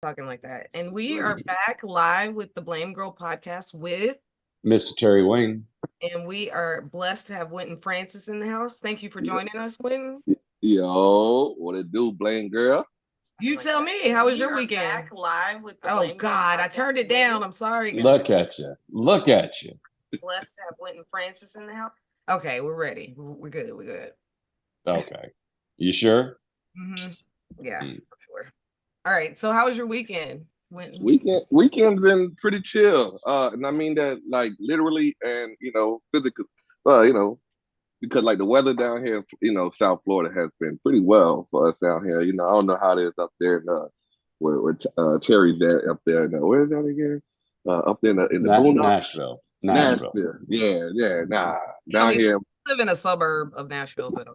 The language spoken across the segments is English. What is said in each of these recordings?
talking like that. And we are back live with the Blame Girl podcast Mr. Terry Wayne. and we are blessed to have Wynton Francis in the house. Thank you for joining us, Wynton. Yo, what it do, Blame Girl? You tell me, how was your weekend? Back live with the Oh God, I turned it down. I'm sorry. Look at you. Look at you. Blessed to have Wynton Francis in the house. Okay, we're ready. We're good. We're good. Okay. You sure? Yeah, sure. All right. So how was your weekend? Weekend's been pretty chill. And I mean that like literally and physical. Because like the weather down here, South Florida has been pretty well for us down here. I don't know how it is up there in where Terry's at up there. Where is that again? Up there in the boondocks. Nashville. Yeah. Nah, down here. I live in a suburb of Nashville, but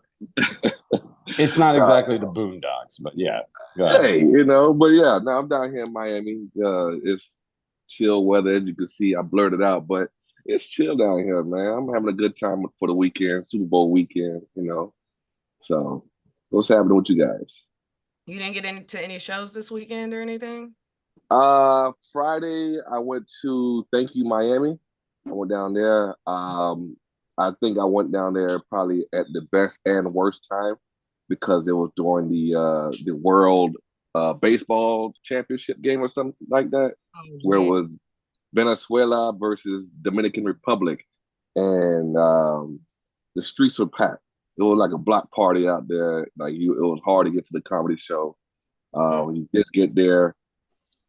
it's not exactly the boondocks, but yeah. Hey, but yeah, now I'm down here in Miami. It's chill weather, as you can see. I blurted out, but it's chill down here, man. I'm having a good time for the weekend, Super Bowl weekend, So, what's happening with you guys? You didn't get into any shows this weekend or anything? Friday I went to Thank You Miami. I went down there. I think I went down there probably at the best and worst time because it was during the World Baseball Championship game or something like that, where it was Venezuela versus Dominican Republic, and the streets were packed. It was like a block party out there. It was hard to get to the comedy show. When you did get there,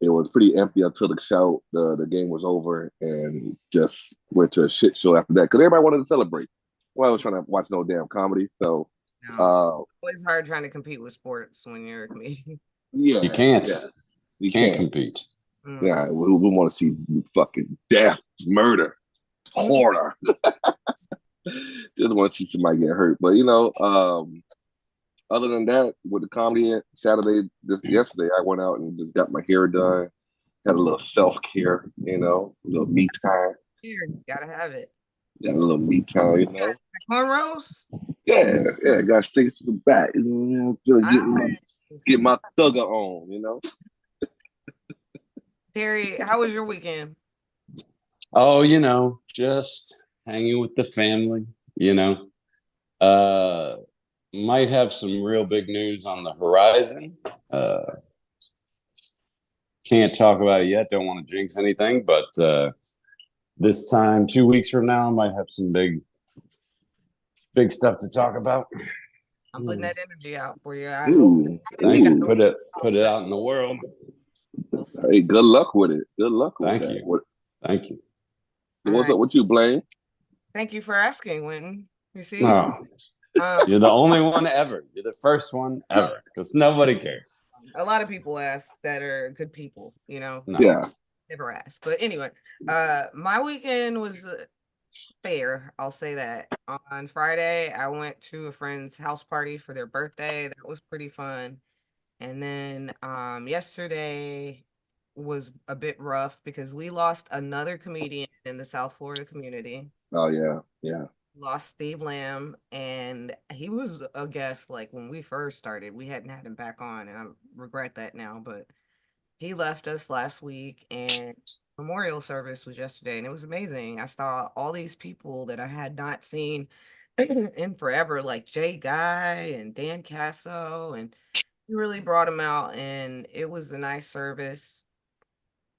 it was pretty empty until the game was over, and just went to a shit show after that because everybody wanted to celebrate. Well, I was trying to watch no damn comedy, so it's hard trying to compete with sports when you're a comedian. Yeah, you can't. Yeah. You can't compete. Yeah, we want to see fucking death, murder, horror. Just want to see somebody get hurt. But other than that, with the comedy yesterday, I went out and just got my hair done. Had a little self-care, a little me time. Here, gotta have it. Got a little me time, Cornrows? Yeah, got sticks to the back. Get my thugger on, Terry, how was your weekend? Oh, just hanging with the family, might have some real big news on the horizon. Can't talk about it yet. Don't want to jinx anything, but this time, 2 weeks from now, I might have some big stuff to talk about. I'm putting that energy out for you. Thanks. Put it out in the world. Hey, good luck with it. Good luck with Thank you. Thank you. So what's up with you, Blaine? Thank you for asking, Wynton. You see? You're the only one ever. You're the first one ever because nobody cares. A lot of people ask that are good people, No. Yeah. Never ask. But anyway, my weekend was fair. I'll say that. On Friday, I went to a friend's house party for their birthday. That was pretty fun. And then yesterday was a bit rough because we lost another comedian in the South Florida community. Oh yeah. Lost Steve Lamb, and he was a guest like when we first started. We hadn't had him back on, and I regret that now, but he left us last week, and memorial service was yesterday, and it was amazing. I saw all these people that I had not seen in forever, like Jay Guy and Dan Casso, and he really brought them out, and it was a nice service.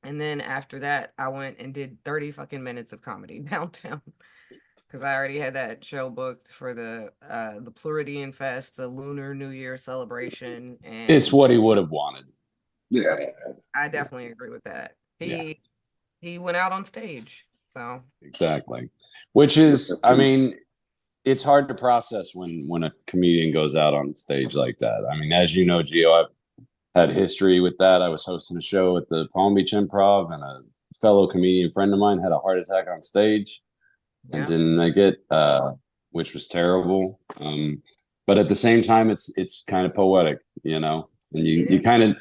And then after that, I went and did 30 fucking minutes of comedy downtown because I already had that show booked for the Pluridian Fest, the Lunar New Year celebration, and it's what he would have wanted. Yeah, I definitely agree with that. He went out on stage, so exactly, which is, I mean, it's hard to process when a comedian goes out on stage like that. I mean, as you know, Gio, I've had history with that. I was hosting a show at the Palm Beach Improv, and a fellow comedian friend of mine had a heart attack on stage and didn't make it, which was terrible. But at the same time, it's kind of poetic, and you kind of,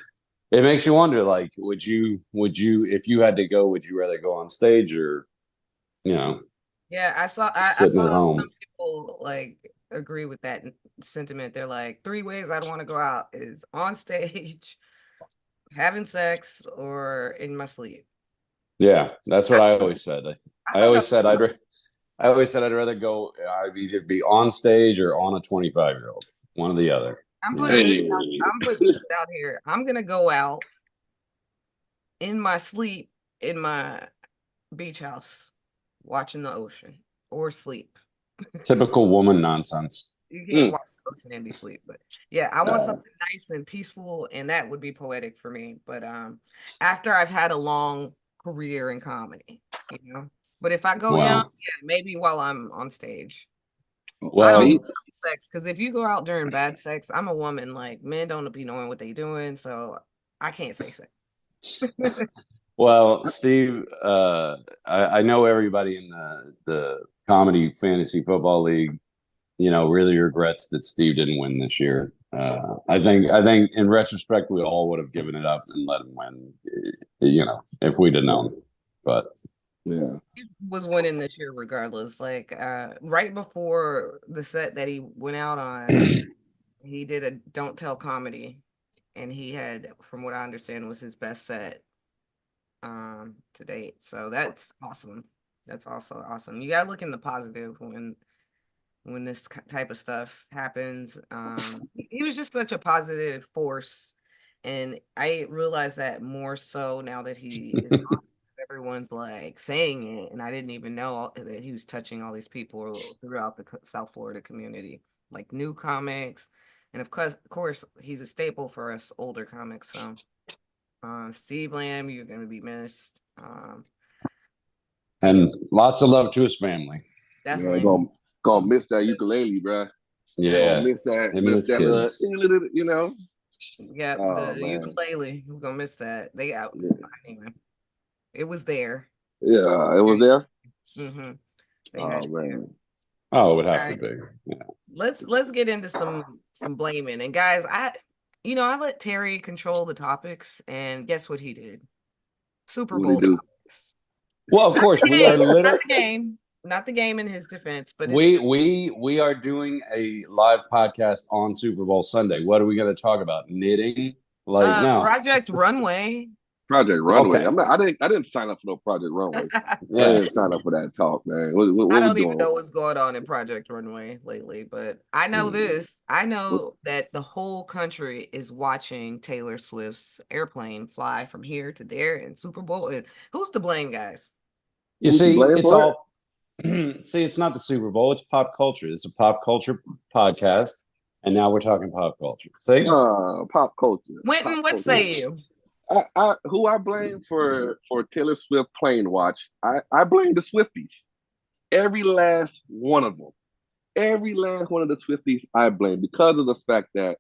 it makes you wonder, like, would you, if you had to go, would you rather go on stage or, Yeah, I saw sitting at home? Some people like agree with that sentiment. They're like, 3 ways I don't want to go out is on stage, having sex or in my sleep. Yeah, that's what I always said. I I don't know. always said I always said I'd rather go. I'd either be on stage or on a 25-year-old, one or the other. I'm You putting know? this Hey, out. I'm putting this out here. I'm gonna go out in my sleep in my beach house, watching the ocean or sleep. Typical woman nonsense. You can't mm, watch the ocean and be asleep, but yeah, I want something nice and peaceful, and that would be poetic for me. But after I've had a long career in comedy, you know. But if I go young, Wow. yeah, maybe while I'm on stage. I don't Well, see, do sex because if you go out during bad sex, I'm a woman. Like men don't be knowing what they doing, so I can't say sex. well, Steve, I know everybody in the comedy fantasy football league, really regrets that Steve didn't win this year. I think in retrospect, we all would have given it up and let him win, if we'd have known. But yeah, He was winning this year regardless. Like right before the set that he went out on, he did a don't tell comedy, and he had, from what I understand, was his best set to date. So that's awesome. That's also awesome. You gotta look in the positive when this type of stuff happens. He was just such a positive force, and I realize that more so now that he is on. Everyone's like saying it, and I didn't even know that he was touching all these people throughout the South Florida community, like new comics, and of course, he's a staple for us older comics. So, Steve Lamb, you're gonna be missed. and lots of love to his family. yeah, Definitely. gonna miss that ukulele, bro. Gonna Yeah, him and miss his that kids. little. Yep, Oh the man, ukulele. We're gonna miss that. They out anyway. It was there. yeah, it was there. Mm-hmm. They had Oh it there. man, Oh, it would All have to right. be. Yeah. Let's get into some blaming. And guys, I let Terry control the topics, and guess what he did? Super what did he Bowl do? topics. Well, of Not course, the we are game, not literally the game, not the game in his defense, but it's we just we are doing a live podcast on Super Bowl Sunday. What are we going to talk about? Knitting? Like, no. Project Runway. Project Runway. Okay. I didn't sign up for no Project Runway. I Yeah. didn't sign up for that talk, man. I What we don't even doing? know what's going on in Project Runway lately, but I know Mm. this. I What, know that the whole country is watching Taylor Swift's airplane fly from here to there in Super Bowl. And who's to blame, guys? You who's to see, blame it's for it? all see, it's not the Super Bowl, it's pop culture. It's a pop culture podcast. And now we're talking pop culture. See? Pop culture. Pop Wynton, what culture. say you? Who I blame for Taylor Swift plane watch? I blame the Swifties. Every last one of them. Every last one of the Swifties I blame because of the fact that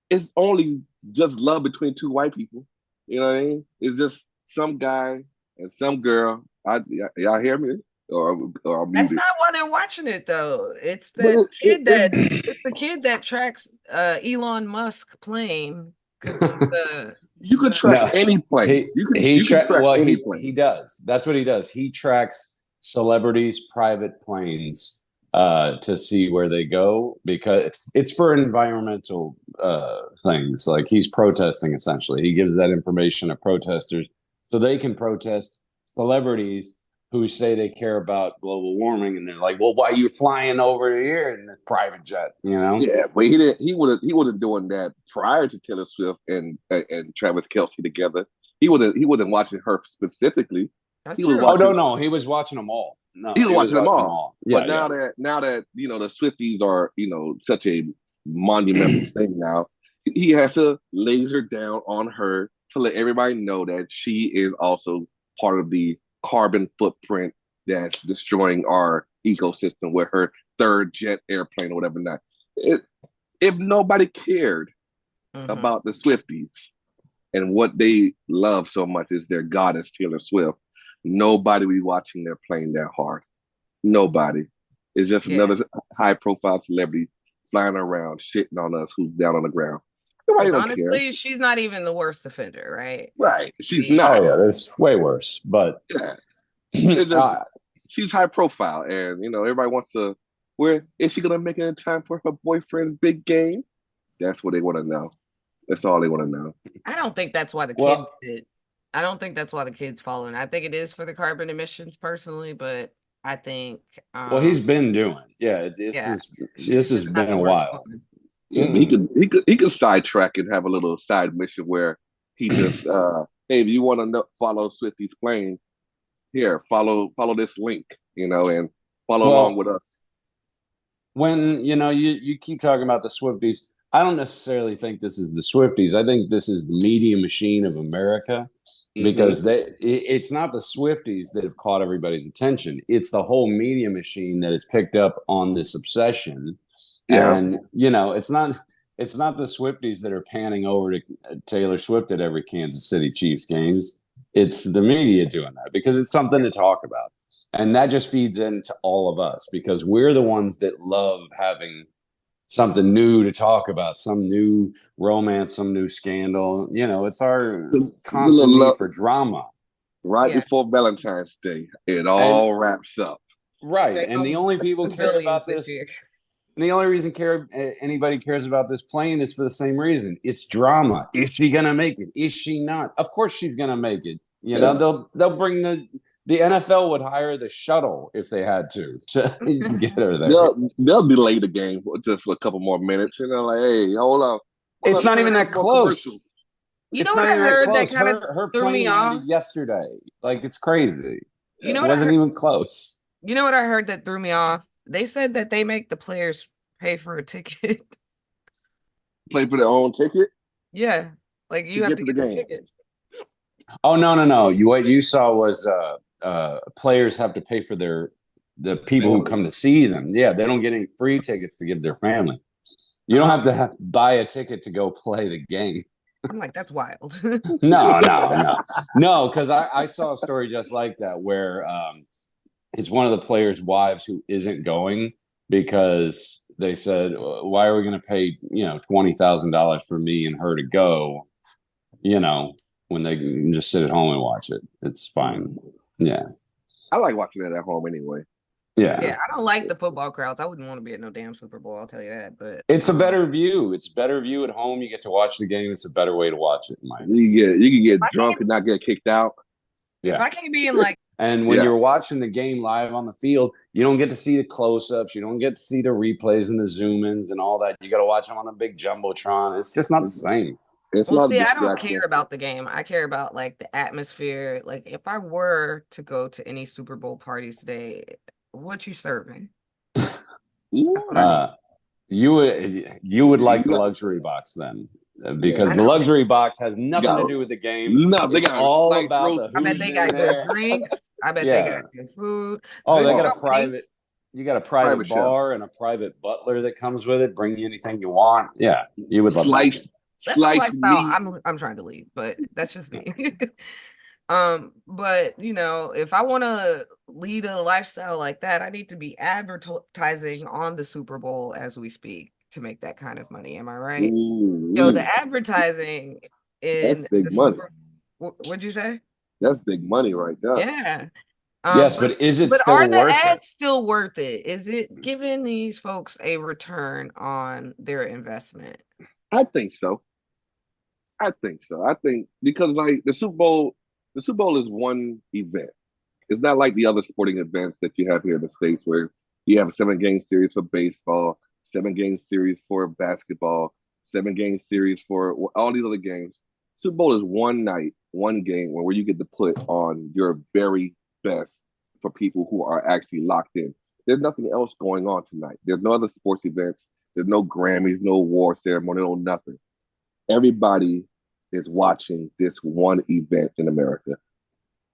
it's only just love between two white people. You know what I mean? It's just some guy and some girl. Y'all hear me? Or I'm That's muted. not why they're watching it though. It's But the kid that it it's the kid that tracks Elon Musk plane because of you can the track No. any plane. You can track Well, any he plane. does. That's what he does. He tracks celebrities' private planes to see where they go because it's for environmental things. Like he's protesting essentially. He gives that information to protesters so they can protest celebrities who say they care about global warming, and they're like, "Well, why are you flying over here in the private jet?" You know? Yeah, but he didn't. He would have doing that prior to Taylor Swift and Travis Kelsey together. He wasn't watching her specifically. That's He was true. Oh no, watching no, he was watching them all. he No, was he was watching them watching them all. all. But Yeah, yeah. now that the Swifties are such a monumental thing now, he has to laser down on her to let everybody know that she is also part of the carbon footprint that's destroying our ecosystem with her third jet airplane or whatever. Not it, if nobody cared Mm-hmm. about the Swifties and what they love so much is their goddess Taylor Swift, nobody would be watching their plane that hard. Nobody. It's just Yeah, another high profile celebrity flying around shitting on us who's down on the ground. Nobody because don't care. honestly, she's not even the worst offender, right? It's Right. She's the not. Oh yeah, there's way worse. But Yeah. It's just she's high profile and everybody wants to where is she gonna make it in time for her boyfriend's big game? That's what they want to know. That's all they want to know. I don't think that's why the kids Well, did. I don't think that's why the kids following. I think it is for the carbon emissions personally, but I think he's been doing. Yeah, yeah, this she's has just not been a the worst while. one. Yeah, but he could sidetrack and have a little side mission where he just hey, if you want to know, follow Swifty's plane, here, follow this link, and follow along Well, with us. when you keep talking about the Swifties, I don't necessarily think this is the Swifties. I think this is the media machine of America, Mm-hmm. because it's not the Swifties that have caught everybody's attention. It's the whole media machine that has picked up on this obsession. Yeah. And it's not the Swifties that are panning over to Taylor Swift at every Kansas City Chiefs games. It's the media doing that because it's something to talk about. And that just feeds into all of us because we're the ones that love having something new to talk about, some new romance, some new scandal. It's our The constant little need for drama. right Yeah, before Valentine's Day, it And all wraps up. right. they And the almost only people the care billions about this year. this, and the only reason anybody cares about this plane is for the same reason. It's drama. Is she gonna make it? Is she not? Of course she's gonna make it. Yeah. They'll bring the NFL would hire the shuttle if they had to get her there. They'll delay the game just for a couple more minutes. Like, hey, hold It's up, not turn even on that more commercials. close. You know It's what not I even that heard that close. kind of Her threw me plane off? landed yesterday. Like it's crazy. You It know what I wasn't heard? even close. You know what I heard that threw me off? They said that they make the players pay for a ticket. Play for their own ticket Yeah, like to you have get to to the get the game. ticket. Oh no. What you saw was players have to pay for the people who Family. come to see them. Yeah, they don't get any free tickets to give their family. You don't have to buy a ticket to go play the game. I'm like, that's wild. No, because I saw a story just like that where it's one of the players' wives who isn't going because they said, "Why are we going to pay $20,000 for me and her to go?" When they can just sit at home and watch it. It's fine. Yeah, I like watching it at home anyway. yeah. Yeah, I don't like the football crowds. I wouldn't want to be at no damn Super Bowl, I'll tell you that. But It's a better view. It's better view at home. You get to watch the game. It's a better way to watch it, in my opinion. You can if get I drunk can't and not get kicked out. if Yeah. I can't be in like And when Yeah. you're watching the game live on the field, you don't get to see the close-ups. You don't get to see the replays and the zoom-ins and all that. You got to watch them on a big jumbotron. It's just not the same. It's well, not see, I don't distracting. care about the game. I care about like the atmosphere. Like if I were to go to any Super Bowl parties today, what you serving? That's what I need. You would like the luxury box then, because I the know. luxury box has nothing to Got- do with the game. No, they It's got all nice about roast the I bet who's they in got good there. drinks. I bet they Yeah. got good food. Oh, Good they got a company. you got a Private private bar and a private butler that comes with it. Bring you anything you want. Yeah, you would love that. That's the slice lifestyle meat. I'm trying to lead, but that's just me. But if I want to lead a lifestyle like that, I need to be advertising on the Super Bowl as we speak to make that kind of money. Am I right? Ooh, The advertising in that's big the money. what'd you say? That's big money right there. Yeah. Yes, but is it but still are the worth it? ads still worth it? Is it giving these folks a return on their investment? I think so. I think because like the Super Bowl is one event. It's not like the other sporting events that you have here in the States where you have a 7 game series for baseball, 7 game series for basketball, 7 game series for all these other games. Super Bowl is one night, one game where you get to put on your very best for people who are actually locked in. There's nothing else going on tonight. There's no other sports events. There's no Grammys, no award ceremony, no nothing. Everybody is watching this one event in America.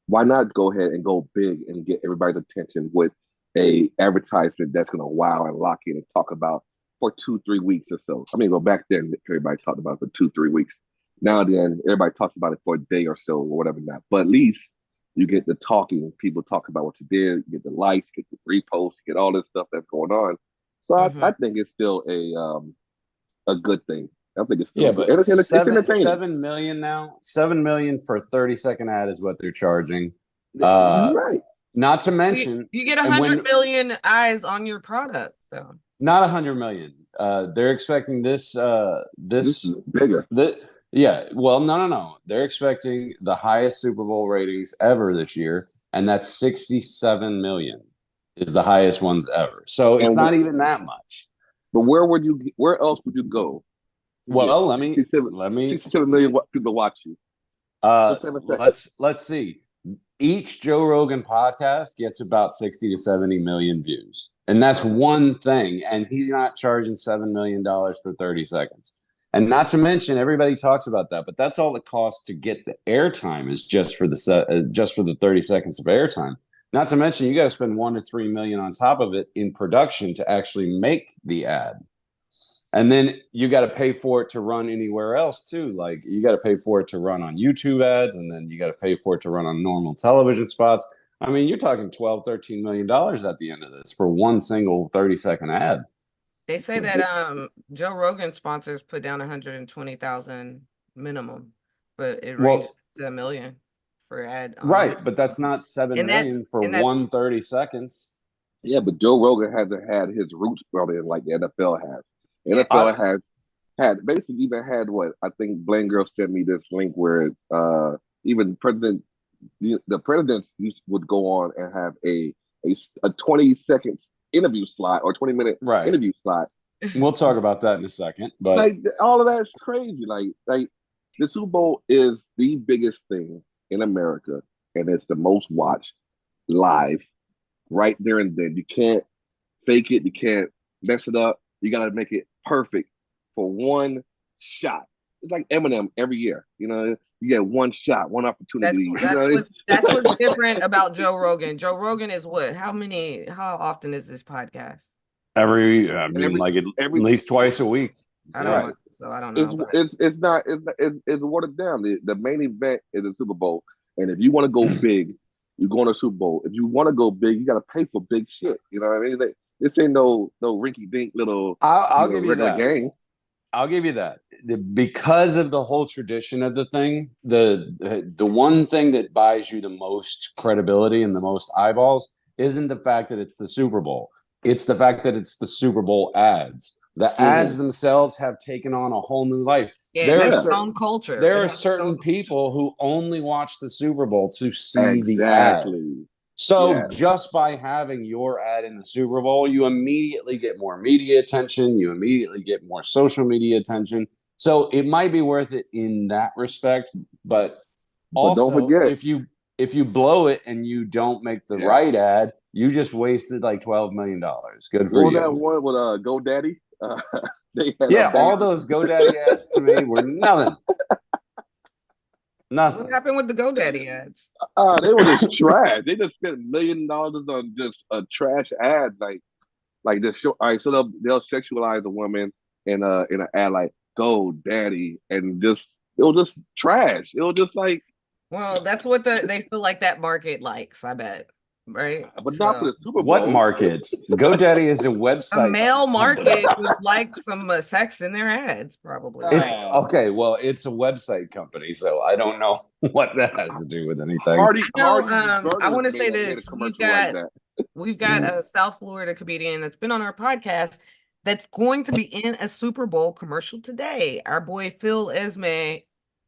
Why not go ahead and go big and get everybody's attention with a advertisement that's going to wow and lock in and talk about for 2-3 weeks or so? I mean, well, back then everybody talked about it for 2-3 weeks. Now then, everybody talks about it for a day or so or whatever. Not, but at least you get the talking. People talk about what you did. You get the likes, get the reposts, get all this stuff that's going on. So I think it's still a good thing. I think it's still but it's entertaining. 7 million now. 7 million for a 30-second ad is what they're charging. Right. Not to mention, you get 100 million eyes on your product, though. Not 100 million. They're expecting this. This is bigger. Well, no. They're expecting the highest Super Bowl ratings ever this year, and that's 67 million is the highest ones ever. So it's And not even that much. but where else would you go? Well, let me 67 million people watch you. let's see. Each Joe Rogan podcast gets about 60 to 70 million views. And that's one thing. And he's not charging $7 million for 30 seconds. And not to mention, everybody talks about that, but that's all it costs to get the airtime is just for the 30 seconds of airtime. Not to mention, you got to spend 1 to 3 million on top of it in production to actually make the ad. And then you got to pay for it to run anywhere else too. Like you got to pay for it to run on YouTube ads, and then you got to pay for it to run on normal television spots. I mean, you're talking $12-13 million at the end of this for one single 30-second ad. They say that Joe Rogan sponsors put down 120,000 minimum, but it ranges to $1 million for ad. Right, but that's not 7 million for 130 seconds. Yeah, but Joe Rogan hasn't had his roots brought in like the NFL has. NFL has had basically even had what I think BlameGirl sent me this link where even the presidents would go on and have a 20-second interview slot or 20-minute interview slot. We'll talk about that in a second. But like all of that's crazy. Like the Super Bowl is the biggest thing in America, and it's the most watched live right there and then. You can't fake it. You can't mess it up. You got to make it perfect for one shot. It's like Eminem every year. You know, you get one shot, one opportunity. That's what's different about Joe Rogan. Joe Rogan is what? How often is this podcast? At least twice a week. I don't know. So I don't know. It's watered down. The main event is the Super Bowl. And if you want to go big, you're going to Super Bowl. If you want to go big, you got to pay for big shit. You know what I mean? This ain't no rinky dink little. I'll give you that. Game. I'll give you that. Because of the whole tradition of the thing, the one thing that buys you the most credibility and the most eyeballs isn't the fact that it's the Super Bowl. It's the fact that it's the Super Bowl ads. The ads themselves have taken on a whole new life. Yeah, their own culture. There are certain people who only watch the Super Bowl to see the ads. So just by having your ad in the Super Bowl, you immediately get more media attention. You immediately get more social media attention. So it might be worth it in that respect. But also, don't forget, if you blow it and you don't make the right ad, you just wasted like $12 million. Good for you. That one with GoDaddy? All those GoDaddy ads to me were nothing. Nothing. What happened with the GoDaddy ads? They were just trash. They just spent $1 million on just a trash ad, like just show. All right, so they'll sexualize a woman in an ad like GoDaddy, and it was just trash. It was just like. Well, that's what they feel like that market likes. I bet. Right, but not for the Super Bowl. What markets? GoDaddy is a website. A male market would like some sex in their ads, probably. It's okay. Well, it's a website company, so I don't know what that has to do with anything. I want to say this: we've got a South Florida comedian that's been on our podcast that's going to be in a Super Bowl commercial today. Our boy Phil Esme.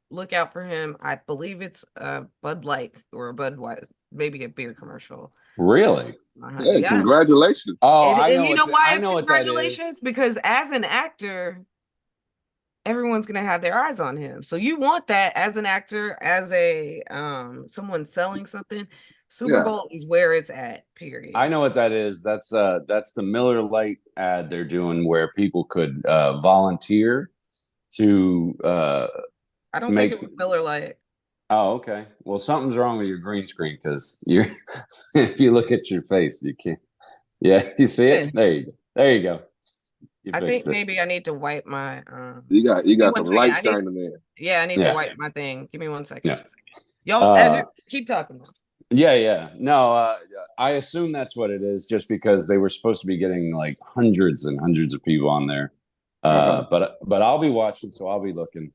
Look out for him. I believe it's a Bud Light or a Budweiser. Maybe a beer commercial. Really? Yeah. Congratulations. Oh, and you know why it's congratulations? Because as an actor, everyone's gonna have their eyes on him. So you want that as an actor, as a someone selling something. Super Bowl is where it's at. Period. I know what that is. That's the Miller Lite ad they're doing where people could volunteer to. I don't think it was Miller Lite. Oh, okay. Well, something's wrong with your green screen because if you look at your face, you can't. Yeah, you see it? There you go. I think maybe I need to wipe my. You got some light shining there. Yeah, I need to wipe my thing. Give me 1 second. Yeah. Y'all keep talking. Yeah. No, I assume that's what it is, just because they were supposed to be getting like hundreds and hundreds of people on there. But I'll be watching, so I'll be looking.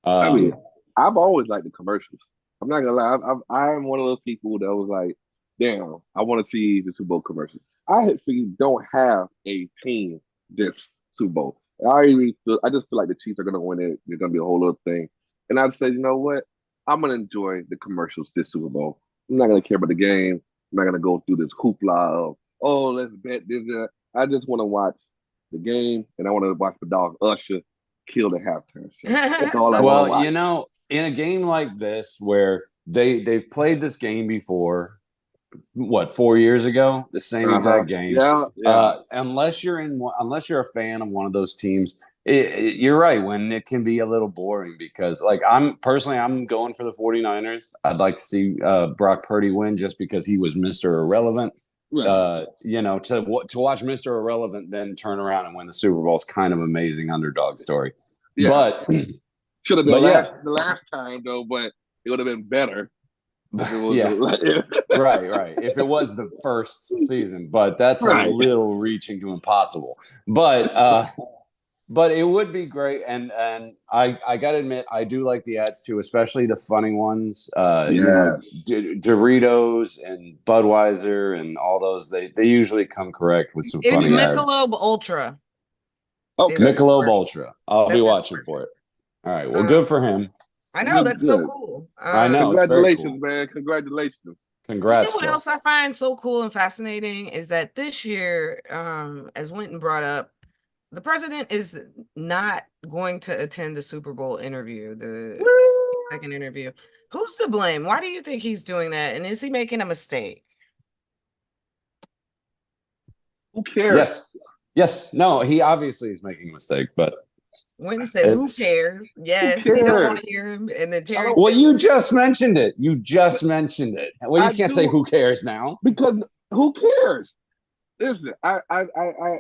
I mean, I've always liked the commercials. I'm not gonna lie. I'm one of those people that was like, damn, I want to see the Super Bowl commercials. I actually don't have a team this Super Bowl. I just feel like the Chiefs are gonna win it. It's gonna be a whole other thing. And I'd say, you know what? I'm gonna enjoy the commercials this Super Bowl. I'm not gonna care about the game. I'm not gonna go through this hoopla of, oh, let's bet this. That. I just want to watch the game, and I want to watch the dog Usher kill the halftime show. That's all I want to Well, watch. you know, in a game like this where they've played this game before, what, 4 years ago, the same exact game. Yeah. Unless you're a fan of one of those teams, you're right when it can be a little boring because, like, I'm going for the 49ers. I'd like to see Brock Purdy win just because he was Mr. Irrelevant. Right. You know, to watch Mr. Irrelevant then turn around and win the Super Bowl is kind of amazing underdog story. Yeah. But should have been yeah. the last time though, but it would have been better. Yeah. Right. If it was the first season, but that's a little reaching to impossible. But it would be great, and I gotta admit I do like the ads too, especially the funny ones. You know, Doritos and Budweiser and all those. They usually come correct with some funny ads. It's Michelob Ultra. Okay. Michelob Ultra. I'll be watching for it. All right. Well, good for him. I know, that's so cool. I know. Congratulations, man. Congratulations. Congrats. You know what else I find so cool and fascinating is that this year, as Wynton brought up, the president is not going to attend the Super Bowl interview, the second interview. Who's to blame? Why do you think he's doing that? And is he making a mistake? Who cares? Yes. No, he obviously is making a mistake, but Wynton said, who cares? Yes, who cares? We don't want to hear him. And then Terry. Well, you just mentioned it. Well, you can't say who cares now. Because who cares? Listen, I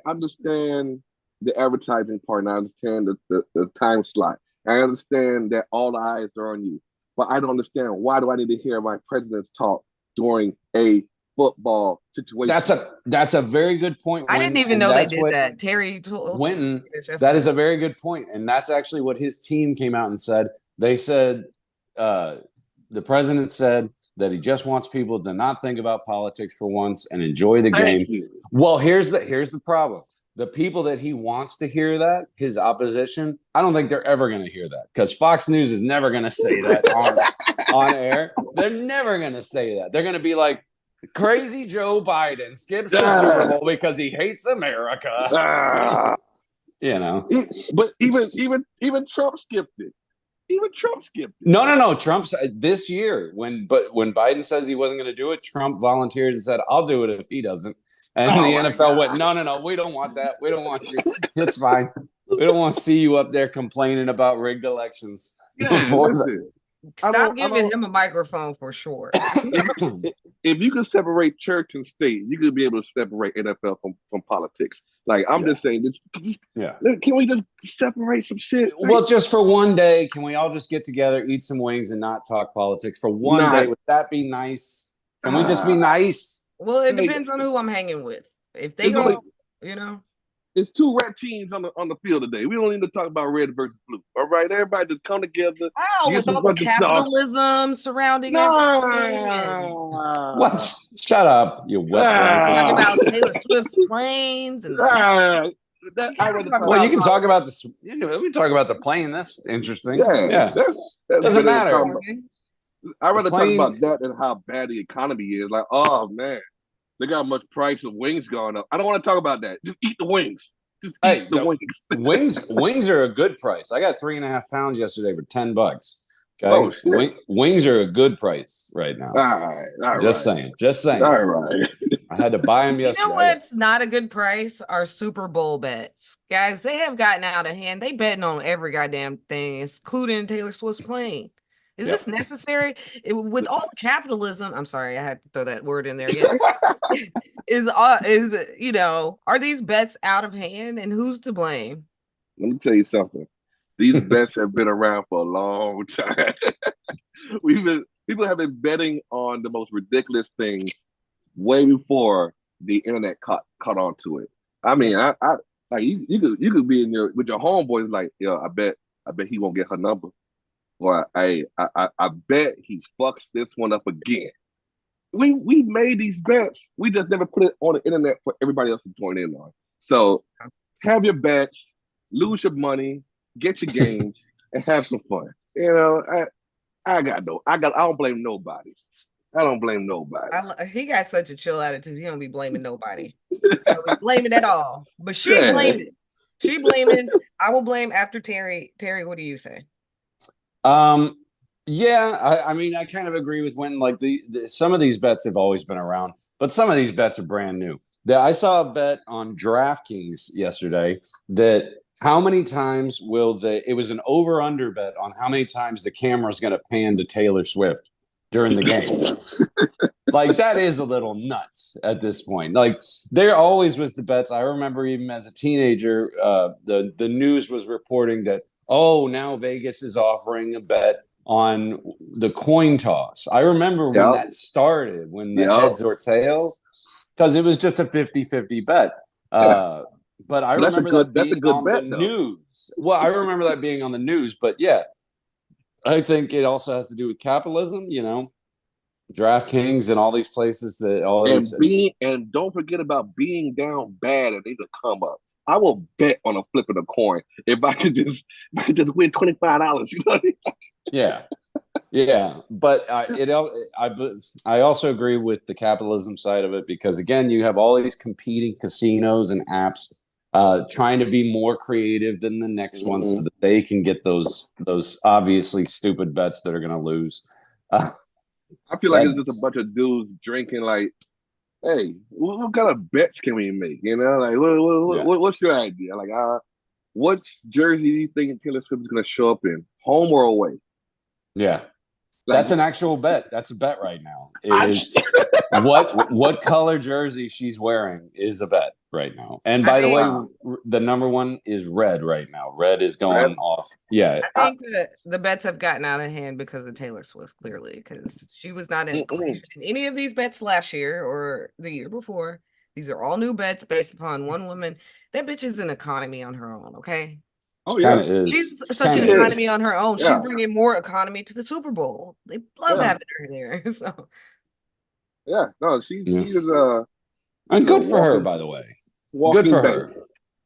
understand the advertising part, and I understand the time slot. I understand that all the eyes are on you. But I don't understand, why do I need to hear my president's talk during a football situation? That's a very good point. I didn't even know they did that. Terry told Wynton. That is a very good point, and that's actually what his team came out and said. They said the president said that he just wants people to not think about politics for once and enjoy the game. Well, here's the problem. The people that he wants to hear that, his opposition, I don't think they're ever going to hear that because Fox News is never going to say that on air. They're never going to say that. They're going to be like, crazy Joe Biden skips the Super Bowl because he hates America. You know. But even Trump skipped it. No. Trump's this year when Biden says he wasn't going to do it, Trump volunteered and said, "I'll do it if he doesn't." And the NFL went, no, we don't want that. We don't want you. It's fine. We don't want to see you up there complaining about rigged elections. Stop giving him a microphone for sure. If you can separate church and state, you could be able to separate NFL from politics. Like, I'm just saying this. Can we just separate some shit? Well, just for one day, can we all just get together, eat some wings, and not talk politics for one day? Would that be nice? Can we just be nice? Well, it depends on who I'm hanging with. If they go, it's two red teams on the field today. We don't need to talk about red versus blue. All right, everybody just come together. With all the capitalism surrounding everything. What? Shut up, you wet blanket. Talking about Taylor Swift's planes and. Well, you can talk about this. We can talk about the plane. That's interesting. Yeah. That doesn't matter. I'd rather talk about that than how bad the economy is. Like, oh man, look how much price of wings going up. I don't want to talk about that. Just eat the wings. Just eat the wings. Wings are a good price. I got 3.5 pounds yesterday for $10. Okay, wings are a good price right now. All right. Saying. All right. I had to buy them yesterday. You know what's not a good price? Are Super Bowl bets, guys. They have gotten out of hand. They betting on every goddamn thing, including Taylor Swift's plane. Is this necessary? With all the capitalism, I'm sorry, I had to throw that word in there. Are these bets out of hand, and who's to blame? Let me tell you something. These bets have been around for a long time. People have been betting on the most ridiculous things way before the internet caught on to it. I mean, I like you could be in with your homeboys like, I bet he won't get her number. Or I bet he fucks this one up again. We made these bets. We just never put it on the internet for everybody else to join in on. So have your bets, lose your money, get your games, and have some fun. I don't blame nobody. I don't blame nobody. He got such a chill attitude. He don't be blaming nobody. He don't be blaming at all. But she Yeah. blamed it. She blaming. I will blame after Terry. Terry, what do you say? Yeah, I mean, I kind of agree with when like some of these bets have always been around, but some of these bets are brand new. I saw a bet on DraftKings yesterday that how many times it was an over under bet on how many times the camera is going to pan to Taylor Swift during the game. Like that is a little nuts at this point. Like there always was the bets. I remember even as a teenager, the news was reporting that now Vegas is offering a bet on the coin toss. I remember when that started, when the heads or tails, because it was just a 50-50 bet. But I remember that being on the news. Well, I remember that being on the news, but yeah, I think it also has to do with capitalism, DraftKings and all these places and don't forget about being down bad and they could come up. I will bet on a flip of a coin if I could just win $25. You know what I mean? Yeah, but I also agree with the capitalism side of it because again, you have all these competing casinos and apps trying to be more creative than the next one so that they can get those obviously stupid bets that are going to lose. I feel like it's just a bunch of dudes drinking like, hey, what kind of bets can we make? Like what's your idea? Like what jersey do you think Taylor Swift is going to show up in, home or away? Yeah. That's an actual bet. That's a bet right now. Is what color jersey she's wearing is a bet right now. And by the way, the number one is red right now. Red is going off. Yeah. I think that the bets have gotten out of hand because of Taylor Swift, clearly, because she was not in any of these bets last year or the year before. These are all new bets based upon one woman. That bitch is an economy on her own, okay? Oh yeah, she's such an economy on her own. Yeah. She's bringing more economy to the Super Bowl. They love having her there. So she's and good for her, by the way. Good for her.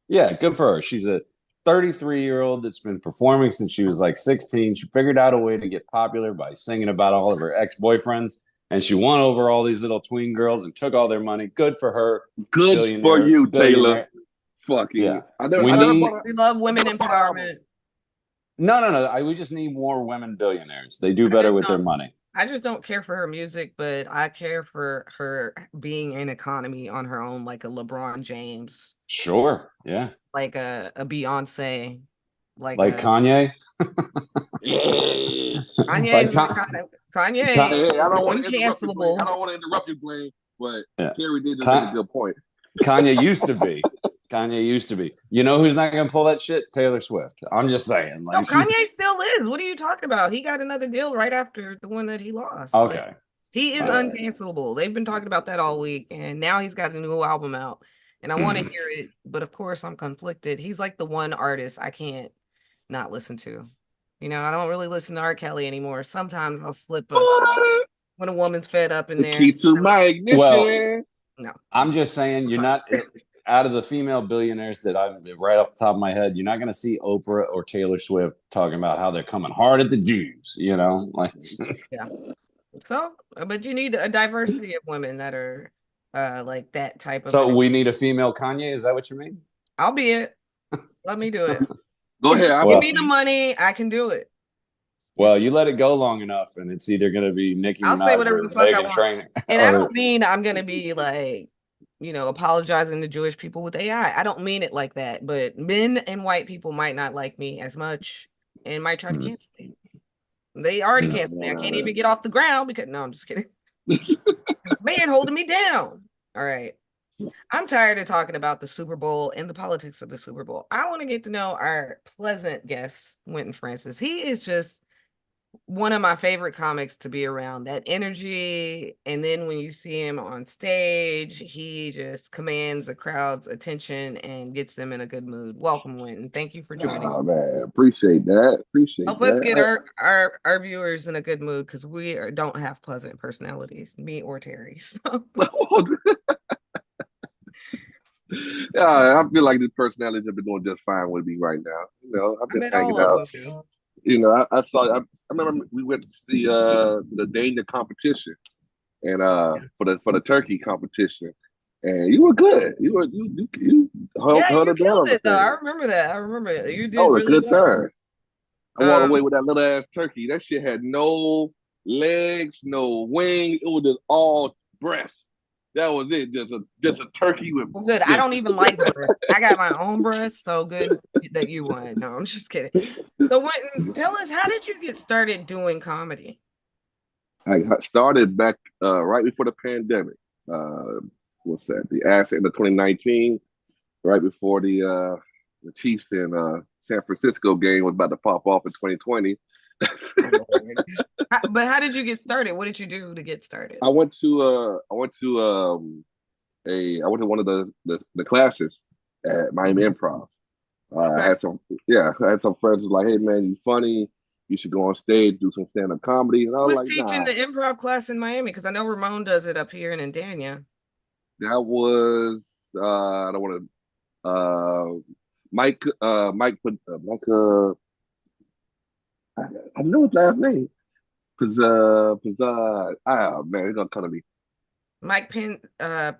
Yeah, good for her. She's a 33-year-old that's been performing since she was like 16. She figured out a way to get popular by singing about all of her ex-boyfriends, and she won over all these little tween girls and took all their money. Good for her. Good for you, Taylor. Fucking yeah. We love women empowerment. No. We just need more women billionaires. They do better with their money. I just don't care for her music, but I care for her being an economy on her own, like a LeBron James. Sure. Yeah. Like a Beyonce. Like Kanye. Kanye. I don't want to interrupt you, Blaine, but Terry did just make a good point. Kanye used to be. You know who's not going to pull that shit? Taylor Swift. I'm just saying. Like, no, Kanye still is. What are you talking about? He got another deal right after the one that he lost. Okay. Like, he is uncancelable. They've been talking about that all week, and now he's got a new album out, and I want to hear it, but of course I'm conflicted. He's like the one artist I can't not listen to. I don't really listen to R. Kelly anymore. Sometimes I'll slip up when a woman's fed up in there. Key to my ignition. Well, no. I'm just saying you're not... Out of the female billionaires that I'm right off the top of my head, you're not going to see Oprah or Taylor Swift talking about how they're coming hard at the Jews, like. Yeah. So, but you need a diversity of women that are like that type of. So we need a female Kanye. Is that what you mean? I'll be it. Let me do it. Go ahead. Give me the money. I can do it. Well, you let it go long enough, and it's either going to be Nicki Minaj, say whatever the fuck I want. Trainer, and I don't mean I'm going to be like, apologizing to Jewish people with AI. I don't mean it like that, but men and white people might not like me as much and might try to cancel me. They already canceled me. I can't even get off the ground because I'm just kidding. Man holding me down. All right. I'm tired of talking about the Super Bowl and the politics of the Super Bowl. I want to get to know our pleasant guest, Wynton Francis. He is just one of my favorite comics to be around. That energy, and then when you see him on stage, he just commands a crowd's attention and gets them in a good mood. Welcome, Wynton. Thank you for joining. Oh man, appreciate that. Help us get our viewers in a good mood because we don't have pleasant personalities, me or Terry. So. Yeah, I feel like these personalities have been doing just fine with me right now. You know, I've I been bet hanging all of out. them do. You know, I remember we went to the Dania competition and Yeah, for the turkey competition. And you were good. You yeah, held you it down killed on the it though. I stage. remember that. I remember it. You That did was a really good well. time. I walked Um, away with that little ass turkey. That shit had no legs, no wings. It was just all breast. That was it. Just a turkey with well, good. I just don't even like breast. I got my own breast, so good that you won. No, I'm just kidding. So, Wynton, tell us, how did you get started doing comedy? I started back right before the pandemic. Uh, what's that? The acid in the 2019, right before the Chiefs and San Francisco game was about to pop off in 2020. Oh, Lord. But how did you get started? What did you do to get started? I went to one of the classes at Miami Improv. I Okay. had some I had some friends who was like, hey man, you funny, you should go on stage, do some stand-up comedy. And I was Who's like, teaching nah. the improv class in Miami? Because I know Ramon does it up here and in Dania. That was I don't want to Mike I know his last name. Ah man, he's gonna come to me. Mike Penn, I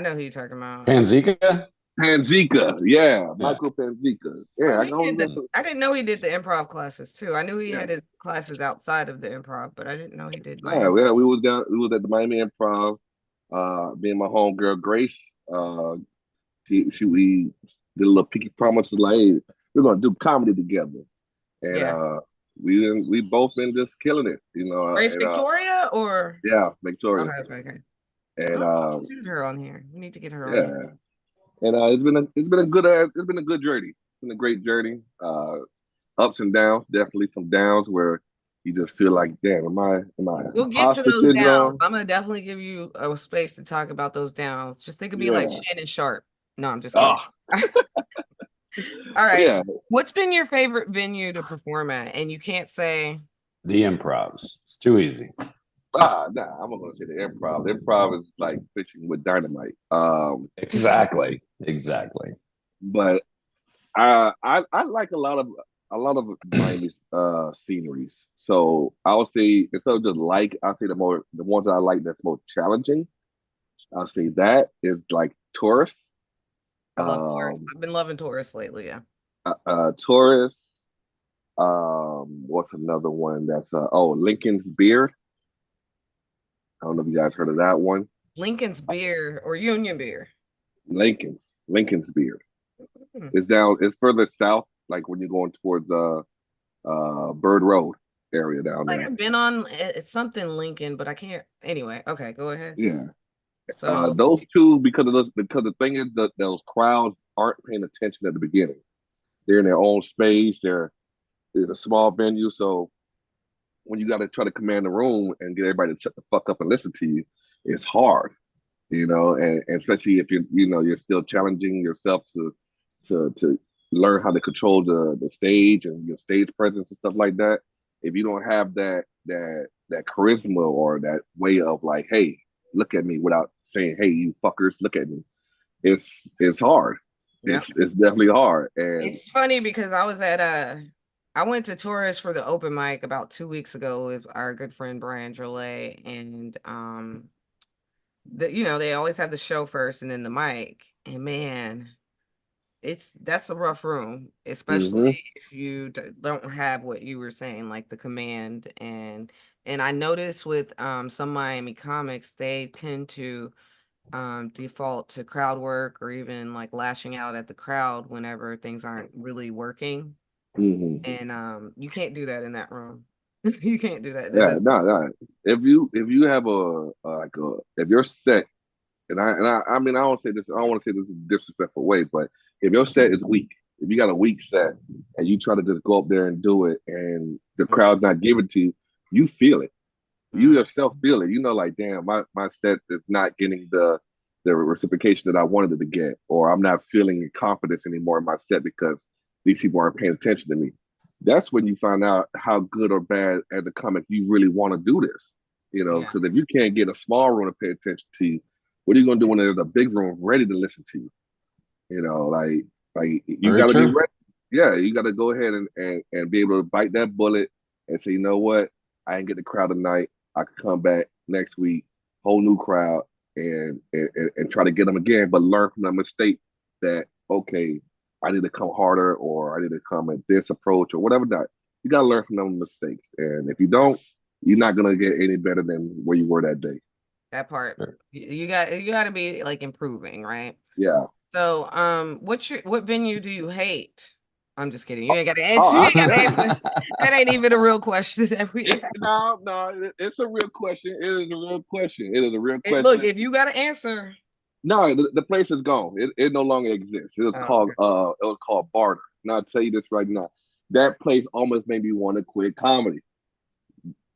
know who you're talking about. Panzika? Panzika, yeah, Yeah. Michael Panzika. Oh, Yeah, I he know did him. I didn't know he did the improv classes too. I knew he Yeah, had his classes outside of the improv, but I didn't know he did yeah, Miami. yeah. We was at the Miami Improv. Me and my homegirl Grace. We did a little pinky promise like, hey, we're gonna do comedy together, and Yeah. we both been just killing it, you know. Grace Victoria or Yeah, Victoria, okay, okay, okay. and Oh, we need to get her on here. We need to get her on here. yeah, and it's been a good journey. It's been a great journey. Ups and downs, definitely some downs where you just feel like, damn, am I We'll get to imposter those downs. syndrome? I'm gonna definitely give you a space to talk about those downs. Just think of me like Yeah. Shannon Sharp. No, I'm just kidding. Oh, All right. yeah. What's been your favorite venue to perform at? And you can't say, The improvs. It's too easy. Nah, I'm not gonna say the improv. The improv is like fishing with dynamite. Exactly. Exactly. But I like a lot of Miami's sceneries. So I would say instead of just like, I'll say the ones that I like that's most challenging. I'll say that is like tourists. I love tourists. Um, I've been loving tourists lately. Yeah. Tourists. What's another one that's Lincoln's Beard. I don't know if you guys heard of that one. Lincoln's beer or Union beer. Lincoln's Beard. Hmm. It's further south, like when you're going towards Bird Road area down Like there. I've been on it's something Lincoln, but I can't. Anyway, okay, go ahead. Yeah. So, Those two because the thing is that those crowds aren't paying attention at the beginning. They're in their own space. It's a small venue, so when you got to try to command the room and get everybody to shut the fuck up and listen to you, it's hard, you know, and especially if you're still challenging yourself to learn how to control the stage and your stage presence and stuff like that. If you don't have that charisma or that way of like, hey, look at me without saying, hey, you fuckers, look at me. It's hard. yeah. It's definitely hard. And It's funny because I went to Taurus for the open mic about 2 weeks ago with our good friend Brian Jolet, and they always have the show first and then the mic. And man, that's a rough room, especially mm-hmm, if you don't have what you were saying, like the command. And I noticed with some Miami comics, they tend to default to crowd work or even like lashing out at the crowd whenever things aren't really working. mm-hmm. And you can't do that in that room. You can't do that. That Yeah, does. no, no. If you have if you're set, I mean I don't say this, I don't want to say this in a disrespectful way, but if your set is weak, if you got a weak set and you try to just go up there and do it and the crowd's not giving to you, you feel it. You Mhm. yourself feel it. You know, like damn, my set is not getting the reciprocation that I wanted it to get, or I'm not feeling confidence anymore in my set because these people aren't paying attention to me. That's when you find out how good or bad as a comic you really want to do this. You know, Yeah. because if you can't get a small room to pay attention to you, what are you gonna do when there's a big room ready to listen to you? Like you Very got to be true. ready. Yeah, you got to go ahead and be able to bite that bullet and say, you know what, I didn't get the crowd tonight. I could come back next week, whole new crowd, and try to get them again, but learn from that mistake that okay, I need to come harder or I need to come at this approach or whatever that. You got to learn from them mistakes, and if you don't, you're not gonna get any better than where you were that day. That part. You got to be like improving, right? Yeah. So, what venue do you hate? I'm just kidding. You Oh, ain't got to answer. You oh ain't got to answer. That ain't even a real question that we it's have. no, it's a real question. It is a real question. It is a real Look, question. if you got to answer, No, the place is gone. It no longer exists. okay. It was called Barter. And I'll tell you this right now. That place almost made me want to quit comedy.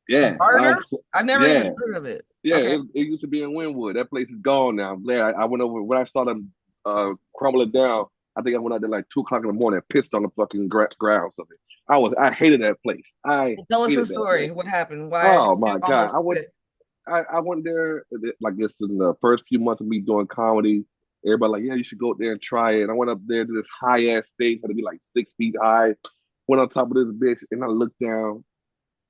Yeah. Barter? I've never even Yeah. heard of it. Yeah, Okay. it used to be in Wynwood. That place is gone now. I'm glad I went over when I saw them crumble it down. I think I went out there like 2 o'clock in the morning and pissed on the fucking grounds of it. I hated that place. I Tell us a hated that place. story. What happened? Why did Oh you my God. almost quit? I went there like this in the first few months of me doing comedy. Everybody like, yeah, you should go up there and try it. And I went up there to this high ass stage, had to be like 6 feet high. Went on top of this bitch, and I looked down.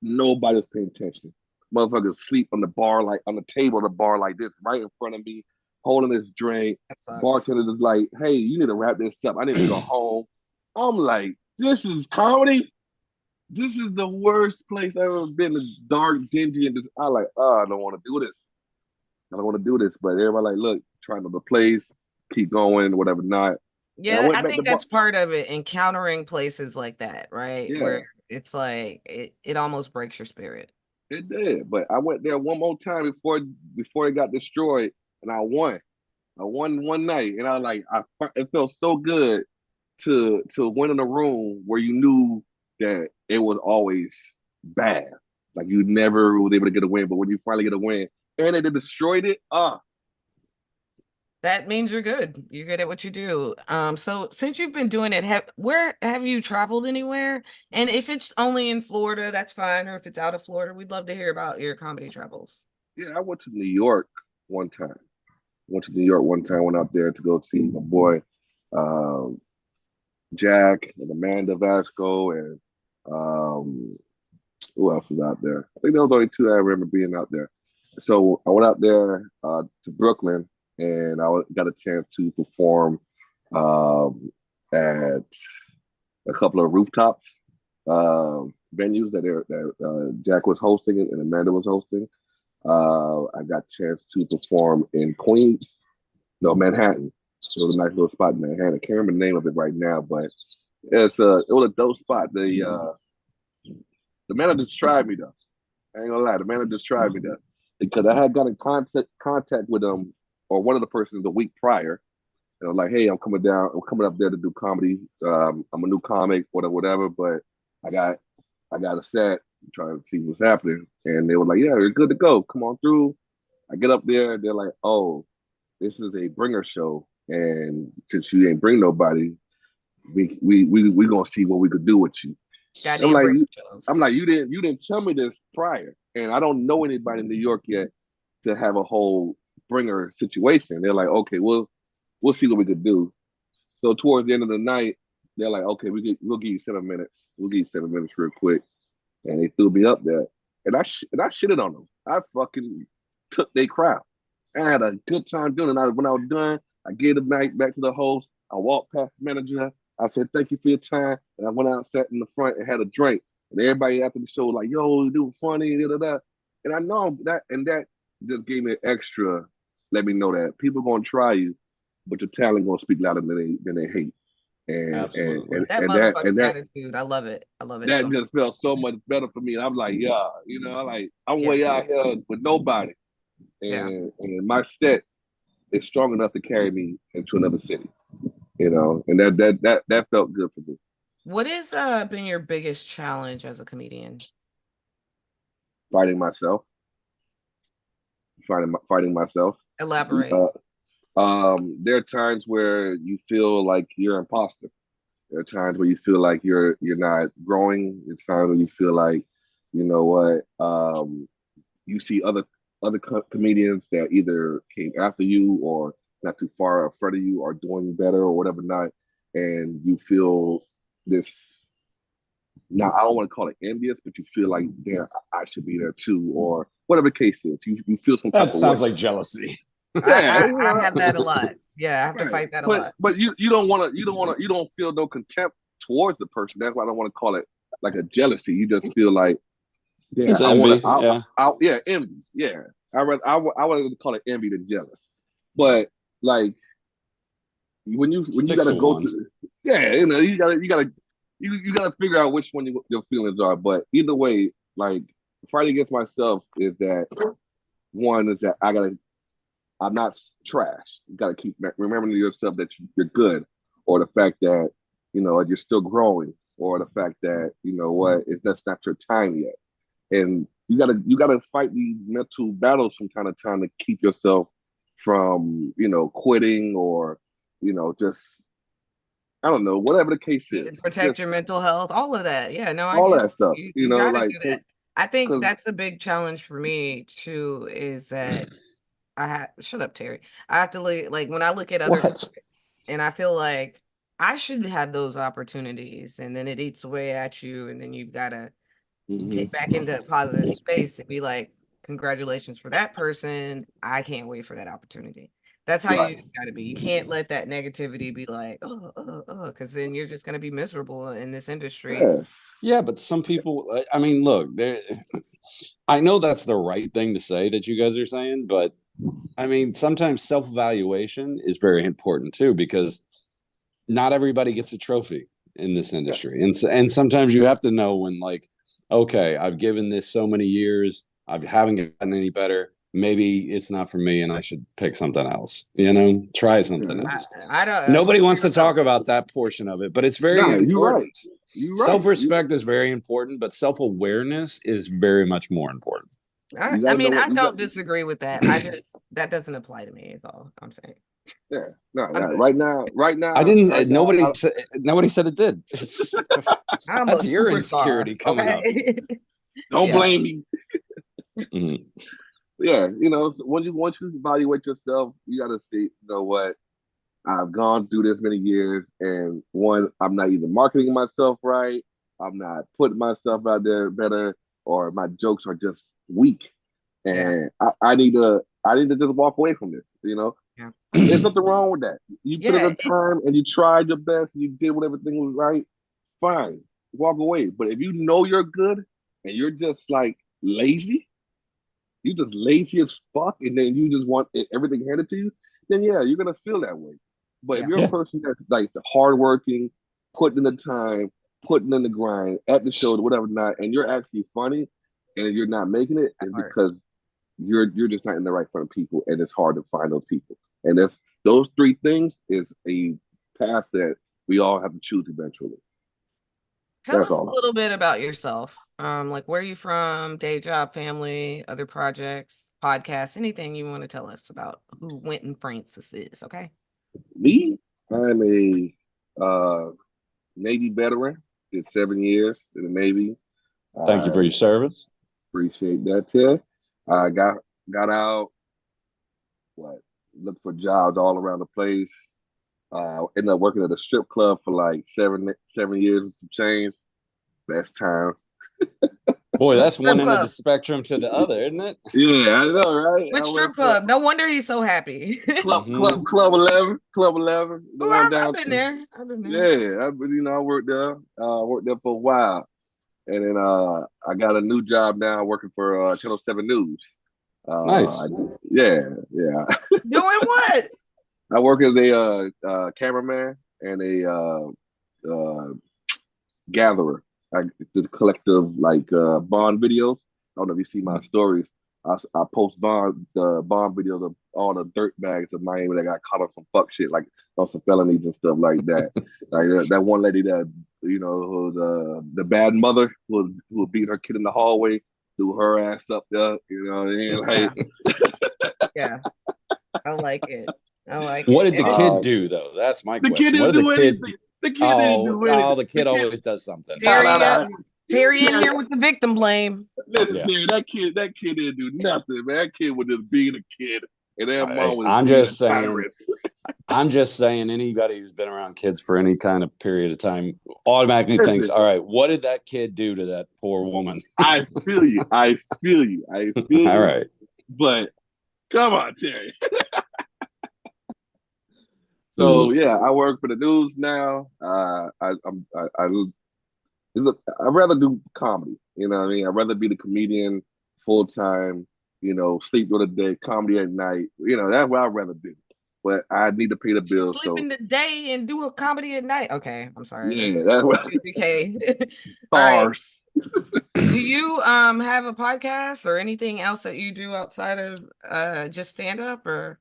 Nobody was paying attention. Motherfuckers sleep on the bar, like on the table of the bar, like this, right in front of me, holding this drink. That sucks. Bartender is like, hey, you need to wrap this up. I need to go home. I'm like, this is comedy. This is the worst place I've ever been. It's dark, dingy, and just I like, oh, I don't want to do this. I don't want to do this. But everybody like, look, try another place, keep going, whatever not. And I Yeah, went I back to think bar. that's part of it, encountering places like that, right? Where Yeah, it's like it almost breaks your spirit. it did. But I went there one more time before it got destroyed, and I won. I won one night, and I like it felt so good to win in a room where you knew that it was always bad. Like you never was able to get a win, but when you finally get a win and they destroyed it, That means you're good. You're good at what you do. So since you've been doing it, where have you traveled anywhere? And if it's only in Florida, that's fine. Or if it's out of Florida, we'd love to hear about your comedy travels. yeah, I went to New York one time. Went to New York one time. Went out there to go see my boy um, Jack and Amanda Vasco and um, who else was out there? I think there was only two that I remember being out there. So I went out there to Brooklyn, and got a chance to perform at a couple of rooftops venues that Jack was hosting and Amanda was hosting. I got a chance to perform in Queens, no Manhattan. It was a nice little spot in Manhattan. I can't remember the name of it right now, but it was a dope spot. The manager tried me though. I ain't gonna lie, the manager tried me though because I had got in contact with him or one of the persons the week prior. And I'm like, hey, I'm coming down. I'm coming up there to do comedy. I'm a new comic, whatever. But I got I got a set trying to see what's happening, and they were like, yeah, you're good to go. Come on through. I get up there, they're like, oh, this is a bringer show, and since you ain't bring nobody, we gonna see what we could do with you. I'm Goddamn like, break I'm shows. like, you didn't tell me this prior, and I don't know anybody in New York yet to have a whole bringer situation. They're like, okay, we'll see what we could do. So towards the end of the night, they're like, okay, we'll give you 7 minutes. We'll give you 7 minutes real quick, and they threw me up there, and I shitted on them. I fucking took their crowd. I had a good time doing it. When I was done, I gave the mic back to the host. I walked past the manager. I said, thank you for your time. And I went out, sat in the front, and had a drink. And everybody after the show was like, yo, you do funny, da da da. And I know that, and that just gave me an extra, let me know that people gonna try you, but your talent gonna speak louder than they hate. And and Absolutely. and, That and that motherfucking and that attitude. I love it. I love it that so just felt so much better for me. I'm like, yeah, like I'm way out here with nobody, yeah. and my set is strong enough to carry me into another city. And that felt good for me. What has been your biggest challenge as a comedian? Fighting myself, fighting myself. Elaborate. Uh, there are times where you feel like you're an imposter. There are times where you feel like you're not growing. There's times where you feel like, you know what, you see other comedians that either came after you or not too far in front of you are doing better or whatever not, and you feel this. Now I don't want to call it envious, but you feel like, damn, I should be there too, or whatever the case is. You feel some type That of way. sounds like jealousy. Yeah, I have that a lot. Yeah, I have to right. fight that a lot. But you don't want to you don't feel no contempt towards the person. That's why I don't want to call it like a jealousy. You just feel like, yeah, It's I want envy. to, Yeah. yeah, envy. Yeah, I would call it envy than jealous. But like when you got Six to of go one. to, yeah, you gotta figure out which one your feelings are. But either way, like fighting against myself is that one is that I'm not trash. You gotta keep remembering to yourself that you're good, or the fact that you're still growing, or the fact that what that's not your time yet. And you gotta fight these mental battles from time to time to keep yourself from quitting or just I don't know whatever the case is. Protect Just your mental health, all of that. Yeah, no, I all get that stuff, you got to like do that. I think because that's a big challenge for me too, is that I have shut up, Terry. I have to like when I look at other What? and I feel like I should have those opportunities, and then it eats away at you, and then you've got to get back into a positive space and be like, congratulations for that person. I can't wait for that opportunity. That's how you right, got to be. You can't let that negativity be like, because then you're just going to be miserable in this industry. yeah, Yeah, but some people, I mean, look, I know that's the right thing to say that you guys are saying, but I mean, sometimes self-evaluation is very important too, because not everybody gets a trophy in this industry. And sometimes you have to know when, like, okay, I've given this so many years, I haven't gotten any better. Maybe it's not for me and I should pick something else, try something yeah. else. I don't, Nobody speak for wants to yourself. talk about that portion of it, but it's very No, you're right. important. You're right. Self-respect is very important, but self-awareness is very much more important. You I gotta know mean, what I you got. don't disagree with that. I just, that doesn't apply to me, is all I'm saying. Yeah, no, I'm no. good. Nobody said it did. I'm a That's your superstar. insecurity coming up. Okay. Don't Yeah. blame me. Mhm. Yeah, once you evaluate yourself, you gotta see, what, I've gone through this many years, and one, I'm not either marketing myself right, I'm not putting myself out there better, or my jokes are just weak, Yeah. and I need to just walk away from this. Yeah. There's nothing wrong with that. You put in Yeah. the time and you tried your best, and you did what everything was right. Fine, walk away. But if you know you're good and you're just like lazy, you just lazy as fuck, and then you just want everything handed to you, then yeah, you're gonna feel that way. But if Yeah. you're a Yeah. person that's like hardworking, putting in the time, putting in the grind at the show, whatever not, and you're actually funny, and you're not making it, That is part. because you're just not in the right front of people, and it's hard to find those people. And that's those three things is a path that we all have to choose eventually. Tell That's us a all. little bit about yourself. Like where are you from, day job, family, other projects, podcasts, anything you want to tell us about who Wynton Francis is, okay? Me, I'm a Navy veteran. Did 7 years in the Navy. Thank you I for your service. appreciate that, Ted. I got out. What? Looked for jobs all around the place. Ended up working at a strip club for like 7 years and some change. Best time. Boy, Which that's one strip end of the club? spectrum to the other, isn't it? Yeah, I know, right? Which I strip went for club? No wonder he's so happy. Hmm. Club 11, the one Oh, I've down. been there. I've been there. Yeah, I worked there. Worked there for a while, and then I got a new job now working for Channel 7 News. Nice. Yeah. Doing what? I work as a cameraman and a gatherer. I do the collective like Bond videos. I don't know if you see my stories. I post Bond videos of all the dirt bags of Miami that got caught on some fuck shit, like on some felonies and stuff like that. Like that one lady that who was the bad mother who beat her kid in the hallway, threw her ass up there. You know what I mean? Yeah. Like Yeah. I like it. I like What it. did the And kid do, though? That's my the kid question. didn't What did the do kid anything. do? The kid didn't Oh, do anything. the The kid kid, always does something. no, no, Terry, no. Terry in Yeah, here with the victim blame. listen, Yeah. Terry, that kid didn't do nothing, man. That kid was just being a kid. and their mom was I'm being just a saying. tyrant. I'm just saying, anybody who's been around kids for any kind of period of time automatically thinks, Listen, all right, what did that kid do to that poor woman? I feel you. I feel you. I feel All you. right. But come on, Terry. So yeah, I work for the news now. Look, I'd rather do comedy. You know what I mean? I'd rather be the comedian full time. You know, sleep during the day, comedy at night. You know, that's what I'd rather do. But I need to pay the You bills. sleep So in the day and do a comedy at night. Okay, I'm sorry. yeah, that's what Okay. All right. stars. Do you have a podcast or anything else that you do outside of just stand up or?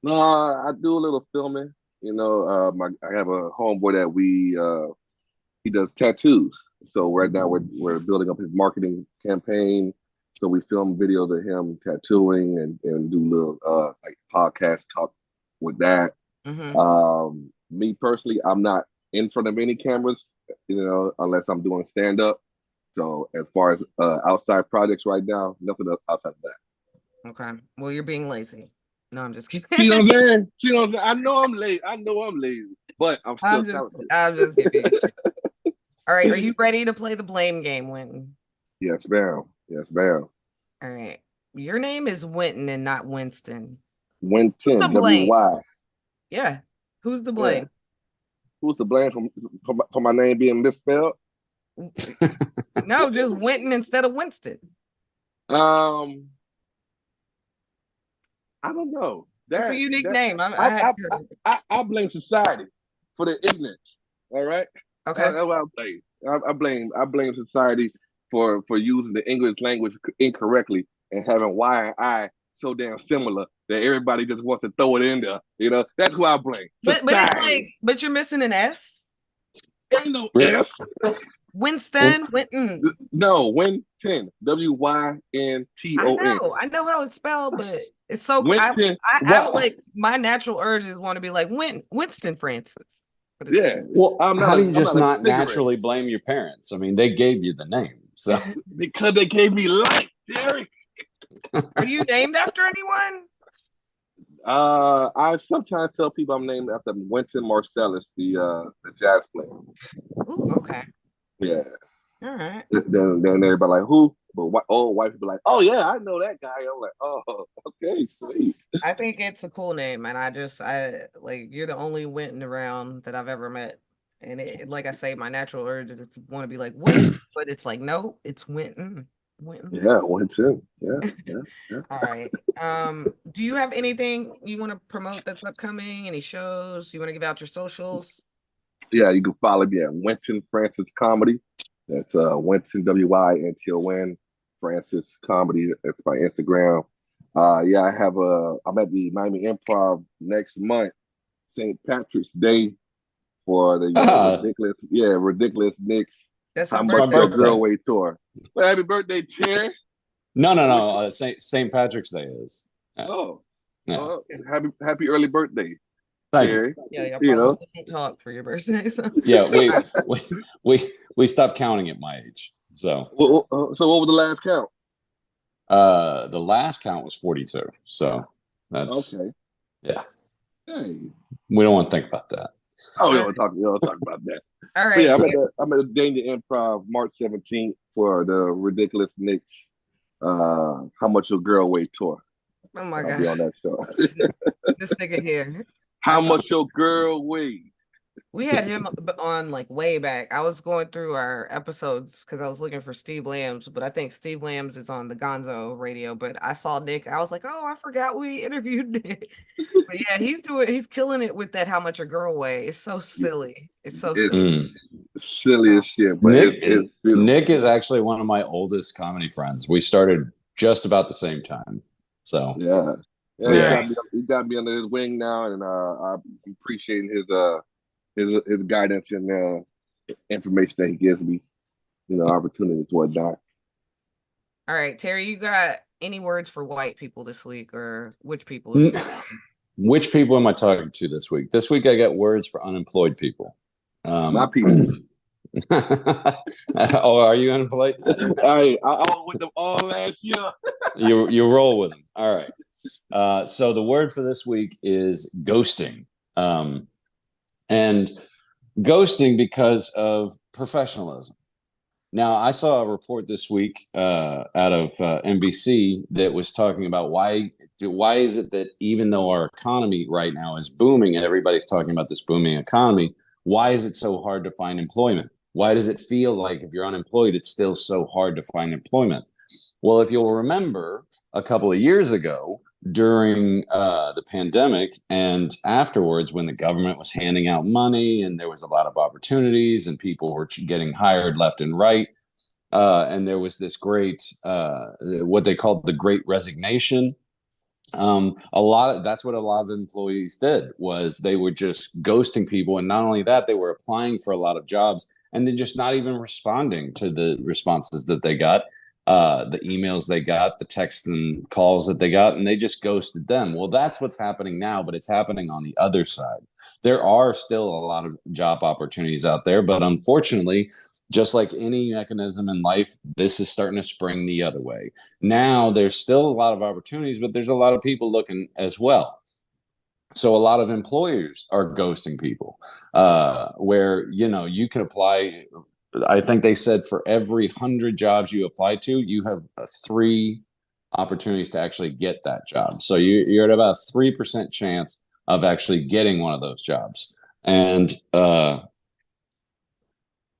No, I do a little filming. You know, I have a homeboy that he does tattoos. So right now we're building up his marketing campaign. So we film videos of him tattooing and do little like podcast talk with that. Me personally, I'm not in front of any cameras, you know, unless I'm doing stand up. So as far as outside projects right now, nothing outside of that. Okay. Well, you're being lazy. No, I'm just kidding. See what I'm saying? See what I'm saying? I know I'm late. I know I'm lazy, but I'm still talented. I'm just giving you shit. All right. Are you ready to play the blame game, Wynton? Yes, ma'am. Yes, ma'am. All right. Your name is Wynton and not Winston. Wynton, The blame. W-Y. Yeah. Who's the blame? Yeah. Who's to blame for my name being misspelled? No, just Wynton instead of Winston. I don't know. That's a unique name. I blame society for the ignorance. All right. Okay. That's what I blame. I blame society for using the English language incorrectly and having Y and I so damn similar that everybody just wants to throw it in there. You know, that's who I blame. But it's like, but you're missing an S. Ain't no S. Winston, Wynton. No, Wynton. W-Y-N-T-O-N. I know how it's spelled, but it's so Winston. I like my natural urges want to be like Winston Francis. Yeah. Well, how do you just not naturally blame your parents? I mean, they gave you the name, so because they gave me life, Derek. Are you named after anyone? I sometimes tell people I'm named after Wynton Marsalis, the jazz player. Ooh, okay. Yeah. All right. Then everybody like who? But white people like, oh yeah, I know that guy. I'm like, oh, okay, sweet. I think it's a cool name, and I like you're the only Wynton around that I've ever met. And it, like I say, my natural urge is to want to be like Wynton, but it's like no, it's Wynton. Wynton. Yeah, Wynton. Yeah. All right. Do you have anything you want to promote that's upcoming? Any shows? You want to give out your socials? Yeah, you can follow me at Wynton Francis Comedy. That's Wynton WYNTON Francis Comedy. That's my Instagram. Yeah, I'm at the Miami Improv next month, St. Patrick's Day, for the ridiculous Knicks. That's How his much your birthday. girl weight tour? Well, happy birthday, Terry. No. St. Patrick's Day is. Oh, yeah. Happy early birthday. Thank Terry. Yeah, you probably didn't talk for your birthday. So. Yeah, we stopped counting at my age. So what was the last count? The last count was 42. So that's okay. Yeah. Hey. We don't want to think about that. Oh, we don't talk about that. All right. Yeah, I'm at the Danger Improv March 17th for the Ridiculous Knicks How Much Your Girl Weight tour. Oh my God. I'll be on that show. This nigga here. How much your girl weigh? We had him on like way back. I was going through our episodes because I was looking for Steve Lambs, but I think Steve Lambs is on the Gonzo radio. But I saw Nick. I was like, oh, I forgot we interviewed Nick. But yeah, he's killing it with that How Much Your Girl Weigh. It's so silly. It's so silly. Silly as shit. But Nick is actually one of my oldest comedy friends. We started just about the same time. So yeah. He got me under his wing now, and I'm appreciating his guidance and information that he gives me, opportunity to whatnot. All right, Terry, you got any words for white people this week, or which people? Which people am I talking to this week? This week I got words for unemployed people. My people. Oh, are you unemployed? I was with them all last year. You roll with them. All right. So the word for this week is ghosting. And ghosting because of professionalism. Now, I saw a report this week out of NBC that was talking about why is it that even though our economy right now is booming and everybody's talking about this booming economy, why is it so hard to find employment? Why does it feel like if you're unemployed, it's still so hard to find employment? Well, if you'll remember, a couple of years ago during the pandemic and afterwards, when the government was handing out money and there was a lot of opportunities and people were getting hired left and right, and there was this great what they called the Great Resignation. That's what a lot of employees did, was they were just ghosting people, and not only that, they were applying for a lot of jobs and then just not even responding to the responses that they got, the emails they got, the texts and calls that they got, and they just ghosted them. Well, that's what's happening now, but it's happening on the other side. There are still a lot of job opportunities out there, but unfortunately, just like any mechanism in life, this is starting to spring the other way. Now there's still a lot of opportunities, but there's a lot of people looking as well. So a lot of employers are ghosting people, where you can apply. I think they said for every 100 jobs you apply to, you have 3 opportunities to actually get that job. So you're at about a 3% chance of actually getting one of those jobs. And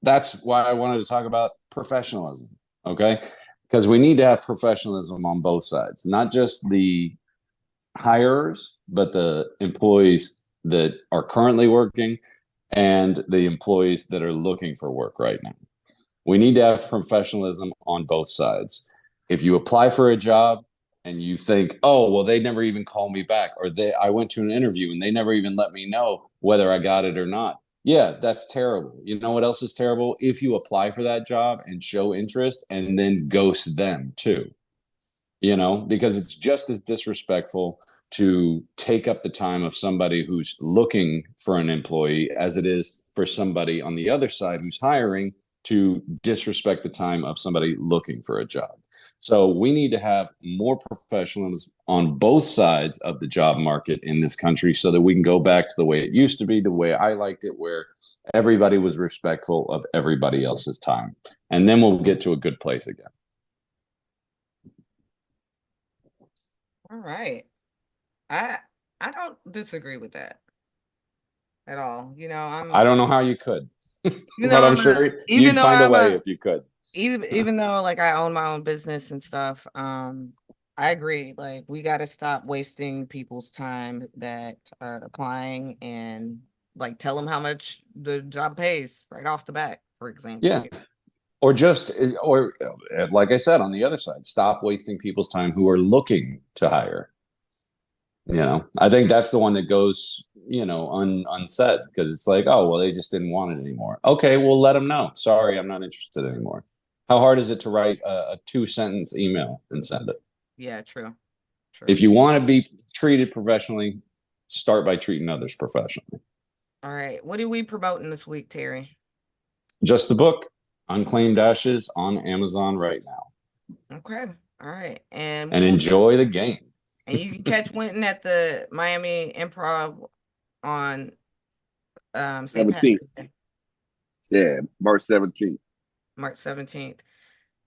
that's why I wanted to talk about professionalism. Okay. Because we need to have professionalism on both sides, not just the hirers, but the employees that are currently working and the employees that are looking for work right now. We need to have professionalism on both sides. If you apply for a job and you think, oh, well, they never even called me back, or I went to an interview and they never even let me know whether I got it or not. Yeah, that's terrible. You know what else is terrible? If you apply for that job and show interest and then ghost them too, because it's just as disrespectful to take up the time of somebody who's looking for an employee as it is for somebody on the other side who's hiring to disrespect the time of somebody looking for a job. So we need to have more professionals on both sides of the job market in this country so that we can go back to the way it used to be, the way I liked it, where everybody was respectful of everybody else's time. And then we'll get to a good place again. All right. I don't disagree with that at all. I don't know how you could, even but though I'm I'm sure even you'd though find a I'm way if you could. even though like I own my own business and stuff, I agree. Like we got to stop wasting people's time that are applying and like tell them how much the job pays right off the bat, for example. Yeah. Or like I said, on the other side, stop wasting people's time who are looking to hire. I think that's the one that goes, unsaid, because it's like, oh, well, they just didn't want it anymore. Okay, well, let them know. Sorry, I'm not interested anymore. How hard is it to write a 2-sentence email and send it? Yeah, true. If you want to be treated professionally, start by treating others professionally. All right. What are we promoting this week, Terry? Just the book, Unclaimed Ashes, on Amazon right now. Okay. All right. And enjoy the game. And you can catch Wynton at the Miami Improv on St. Patrick's Day. Yeah, March 17th. March 17th.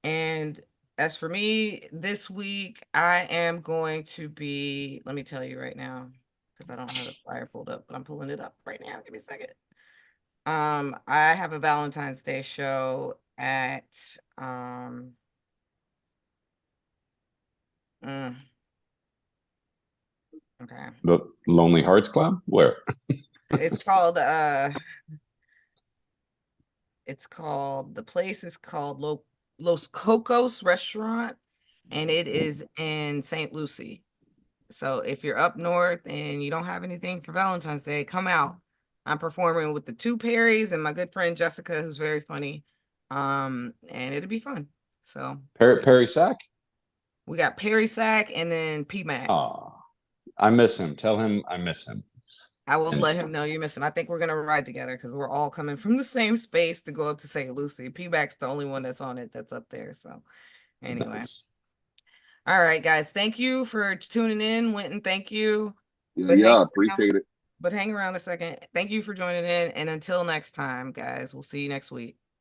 And as for me, this week, I am going to be, let me tell you right now, because I don't have the flyer pulled up, but I'm pulling it up right now. Give me a second. I have a Valentine's Day show at okay. The Lonely Hearts Club? Where? It's called the place is called Los Cocos Restaurant, and it is in St. Lucie. So if you're up north and you don't have anything for Valentine's Day, come out. I'm performing with the two Perrys and my good friend Jessica, who's very funny. And it'll be fun. So Perry Sack? We got Perry Sack and then P Mac. Oh, I miss him. Tell him I miss him. I will let him know you miss him. I think we're gonna ride together because we're all coming from the same space to go up to St. Lucie. P Mac's the only one that's on it that's up there. So anyway. Nice. All right, guys. Thank you for tuning in. Wynton, thank you. Yeah, appreciate it. But hang around a second. Thank you for joining in. And until next time, guys, we'll see you next week.